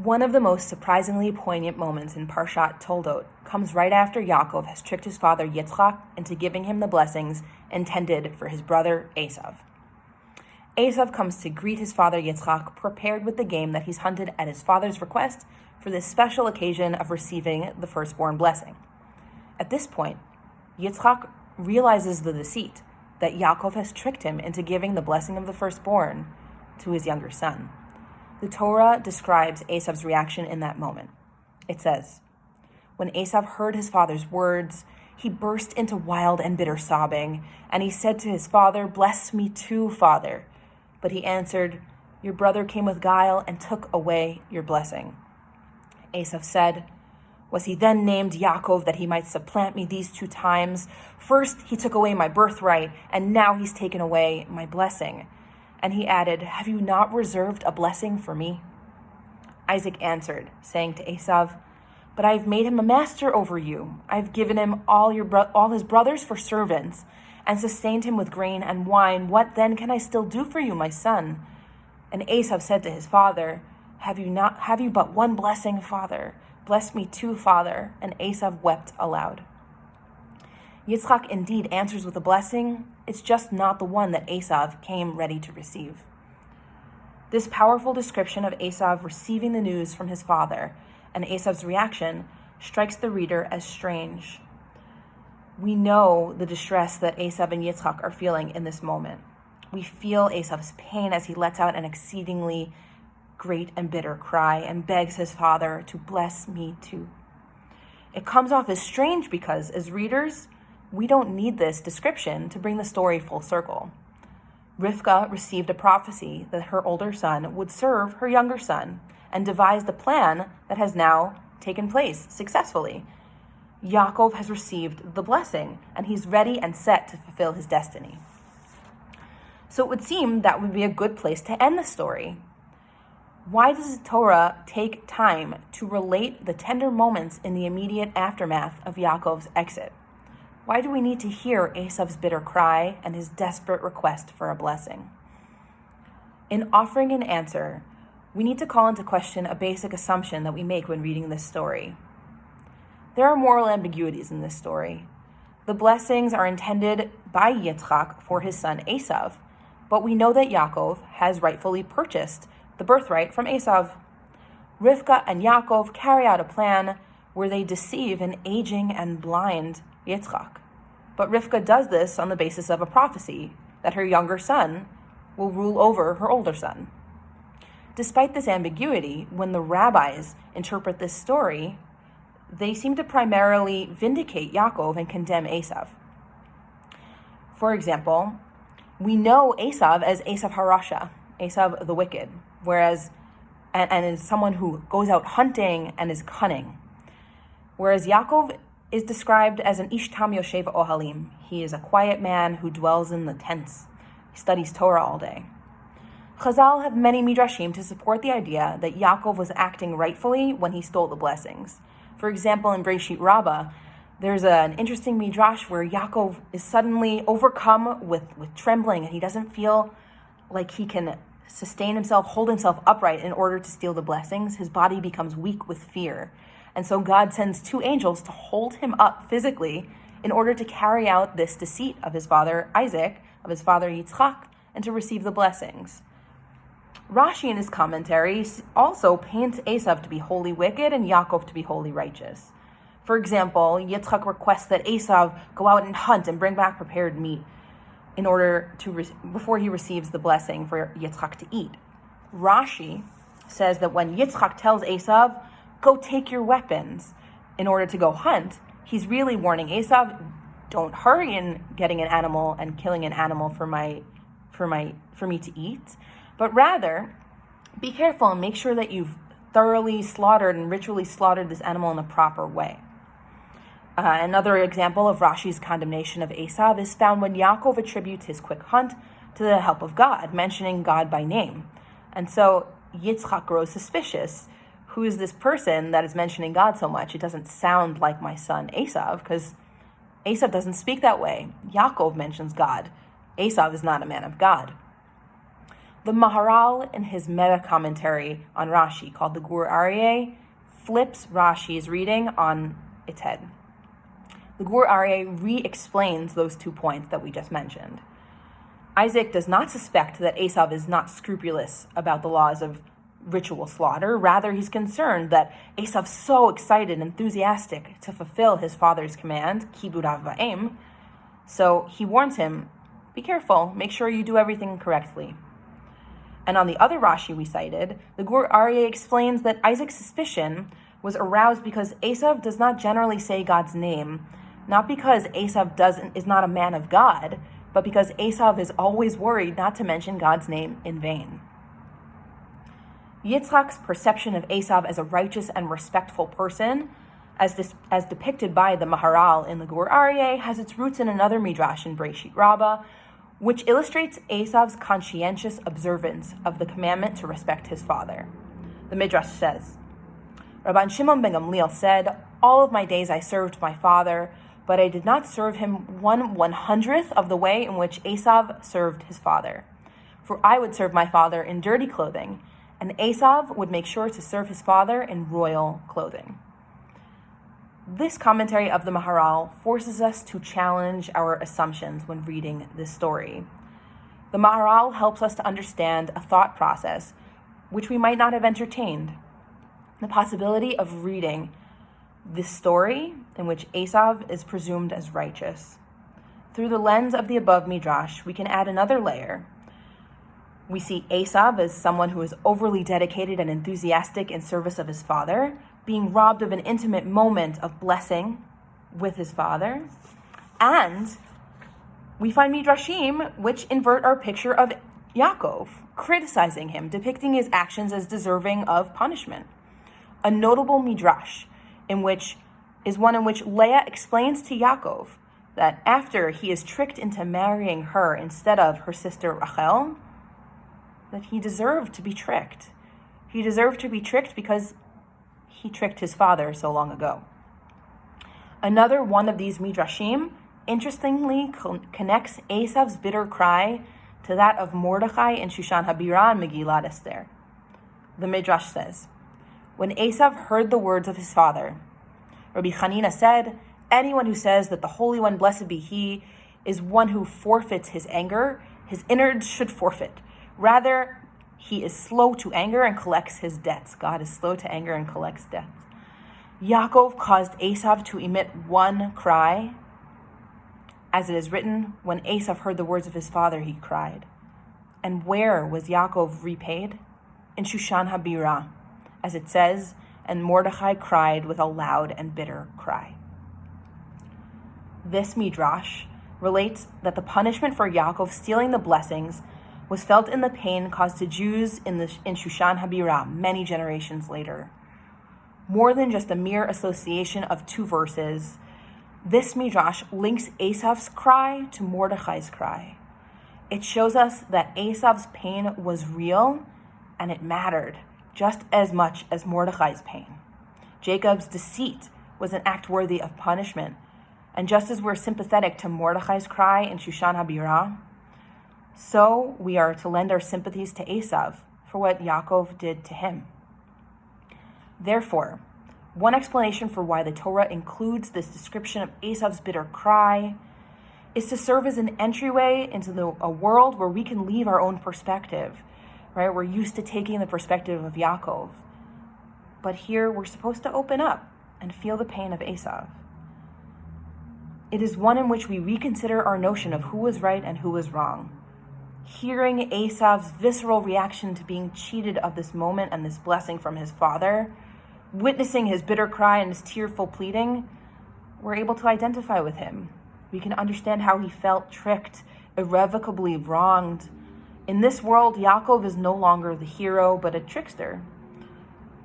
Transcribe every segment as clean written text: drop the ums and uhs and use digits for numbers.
One of the most surprisingly poignant moments in Parshat Toldot comes right after Yaakov has tricked his father Yitzchak into giving him the blessings intended for his brother Esav. Esav comes to greet his father Yitzchak, prepared with the game that he's hunted at his father's request for this special occasion of receiving the firstborn blessing. At this point, Yitzchak realizes the deceit that Yaakov has tricked him into giving the blessing of the firstborn to his younger son. The Torah describes Esav's reaction in that moment. It says, "When Esav heard his father's words, he burst into wild and bitter sobbing, and he said to his father, 'Bless me too, father.' But he answered, 'Your brother came with guile and took away your blessing.' Esav said, 'Was he then named Yaakov that he might supplant me these 2 times? First he took away my birthright, and now he's taken away my blessing.' And he added, 'Have you not reserved a blessing for me?' Isaac answered, saying to Esav, 'But I have made him a master over you. I have given him all his brothers for servants, and sustained him with grain and wine. What then can I still do for you, my son?' And Esav said to his father, 'Have you but one blessing, father? Bless me too, father.' And Esav wept aloud." Yitzchak indeed answers with a blessing. It's just not the one that Esav came ready to receive. This powerful description of Esav receiving the news from his father and Esav's reaction strikes the reader as strange. We know the distress that Esav and Yitzchak are feeling in this moment. We feel Esav's pain as he lets out an exceedingly great and bitter cry and begs his father to bless me too. It comes off as strange because, as readers, we don't need this description to bring the story full circle. Rivka received a prophecy that her older son would serve her younger son and devised a plan that has now taken place successfully. Yaakov has received the blessing, and he's ready and set to fulfill his destiny. So it would seem that would be a good place to end the story. Why does the Torah take time to relate the tender moments in the immediate aftermath of Yaakov's exit? Why do we need to hear Esav's bitter cry and his desperate request for a blessing? In offering an answer, we need to call into question a basic assumption that we make when reading this story. There are moral ambiguities in this story. The blessings are intended by Yitzchak for his son Esav, but we know that Yaakov has rightfully purchased the birthright from Esav. Rivka and Yaakov carry out a plan where they deceive an aging and blind Yitzchak. But Rivka does this on the basis of a prophecy that her younger son will rule over her older son. Despite this ambiguity, when the rabbis interpret this story, they seem to primarily vindicate Yaakov and condemn Esav. For example, we know Esav as Esav Harasha, Esav the wicked, and is someone who goes out hunting and is cunning. Whereas Yaakov is described as an Ishtam Yoshev Ohalim. He is a quiet man who dwells in the tents. He studies Torah all day. Chazal have many midrashim to support the idea that Yaakov was acting rightfully when he stole the blessings. For example, in Breshit Rabbah, there's an interesting midrash where Yaakov is suddenly overcome with trembling, and he doesn't feel like he can sustain himself, hold himself upright in order to steal the blessings. His body becomes weak with fear. And so God sends 2 angels to hold him up physically in order to carry out this deceit of his father Isaac, of his father Yitzchak, and to receive the blessings. Rashi in his commentary also paints Esav to be wholly wicked and Yaakov to be wholly righteous. For example, Yitzchak requests that Esav go out and hunt and bring back prepared meat in order to before he receives the blessing for Yitzchak to eat. Rashi says that when Yitzchak tells Esav, "Go take your weapons," in order to go hunt, he's really warning Esav, don't hurry in getting an animal and killing an animal for me to eat, but rather be careful and make sure that you've thoroughly slaughtered and ritually slaughtered this animal in a proper way. Another example of Rashi's condemnation of Esav is found when Yaakov attributes his quick hunt to the help of God, mentioning God by name. And so Yitzchak grows suspicious. Who is this person that is mentioning God so much? It doesn't sound like my son Esav, because Esav doesn't speak that way. Yaakov mentions God. Esav is not a man of God. The Maharal, in his meta-commentary on Rashi, called the Gur Aryeh, flips Rashi's reading on its head. The Gur Aryeh re-explains those 2 points that we just mentioned. Isaac does not suspect that Esav is not scrupulous about the laws of ritual slaughter. Rather, he's concerned that Esav's so excited and enthusiastic to fulfill his father's command, Kibud Av Va'em. So he warns him, be careful, make sure you do everything correctly. And on the other Rashi we cited, the Gur Aryeh explains that Isaac's suspicion was aroused because Esav does not generally say God's name, not because Esav is not a man of God, but because Esav is always worried not to mention God's name in vain. Yitzchak's perception of Esav as a righteous and respectful person, as depicted by the Maharal in the Gur Aryeh, has its roots in another midrash in Breshit Rabbah, which illustrates Esav's conscientious observance of the commandment to respect his father. The midrash says, Rabban Shimon ben Gamliel said, all of my days I served my father, but I did not serve him 1/100th of the way in which Esav served his father. For I would serve my father in dirty clothing, and Esav would make sure to serve his father in royal clothing. This commentary of the Maharal forces us to challenge our assumptions when reading this story. The Maharal helps us to understand a thought process which we might not have entertained. The possibility of reading this story in which Esav is presumed as righteous. Through the lens of the above midrash, we can add another layer. We see Esav as someone who is overly dedicated and enthusiastic in service of his father, being robbed of an intimate moment of blessing with his father. And we find midrashim which invert our picture of Yaakov, criticizing him, depicting his actions as deserving of punishment. A notable midrash is one in which Leah explains to Yaakov that after he is tricked into marrying her instead of her sister Rachel, that he deserved to be tricked. He deserved to be tricked because he tricked his father so long ago. Another one of these midrashim interestingly connects Esav's bitter cry to that of Mordechai in Shushan Habira and Megillat Esther. The midrash says, when Esav heard the words of his father, Rabbi Chanina said, anyone who says that the Holy One, blessed be He, is one who forfeits his anger, his innards should forfeit. Rather, he is slow to anger and collects his debts. God is slow to anger and collects debts. Yaakov caused Esav to emit one cry. As it is written, when Esav heard the words of his father, he cried. And where was Yaakov repaid? In Shushan Habira, as it says, and Mordechai cried with a loud and bitter cry. This midrash relates that the punishment for Yaakov stealing the blessings was felt in the pain caused to Jews in Shushan Habira many generations later. More than just a mere association of 2 verses, this midrash links Esav's cry to Mordechai's cry. It shows us that Esav's pain was real and it mattered just as much as Mordechai's pain. Jacob's deceit was an act worthy of punishment, and just as we're sympathetic to Mordechai's cry in Shushan Habira, so we are to lend our sympathies to Esav for what Yaakov did to him. Therefore, one explanation for why the Torah includes this description of Esav's bitter cry is to serve as an entryway into a world where we can leave our own perspective, right? We're used to taking the perspective of Yaakov. But here we're supposed to open up and feel the pain of Esav. It is one in which we reconsider our notion of who was right and who was wrong. Hearing Esav's visceral reaction to being cheated of this moment and this blessing from his father, witnessing his bitter cry and his tearful pleading, we're able to identify with him. We can understand how he felt tricked, irrevocably wronged. In this world, Yaakov is no longer the hero, but a trickster.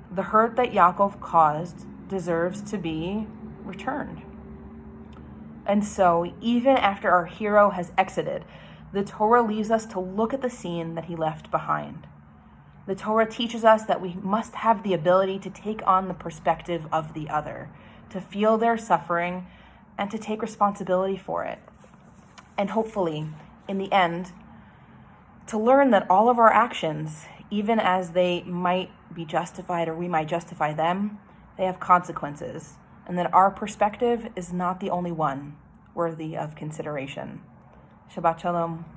The hurt that Yaakov caused deserves to be returned. And so, even after our hero has exited, the Torah leaves us to look at the scene that he left behind. The Torah teaches us that we must have the ability to take on the perspective of the other, to feel their suffering, and to take responsibility for it. And hopefully, in the end, to learn that all of our actions, even as they might be justified or we might justify them, they have consequences, and that our perspective is not the only one worthy of consideration. Shabbat Shalom.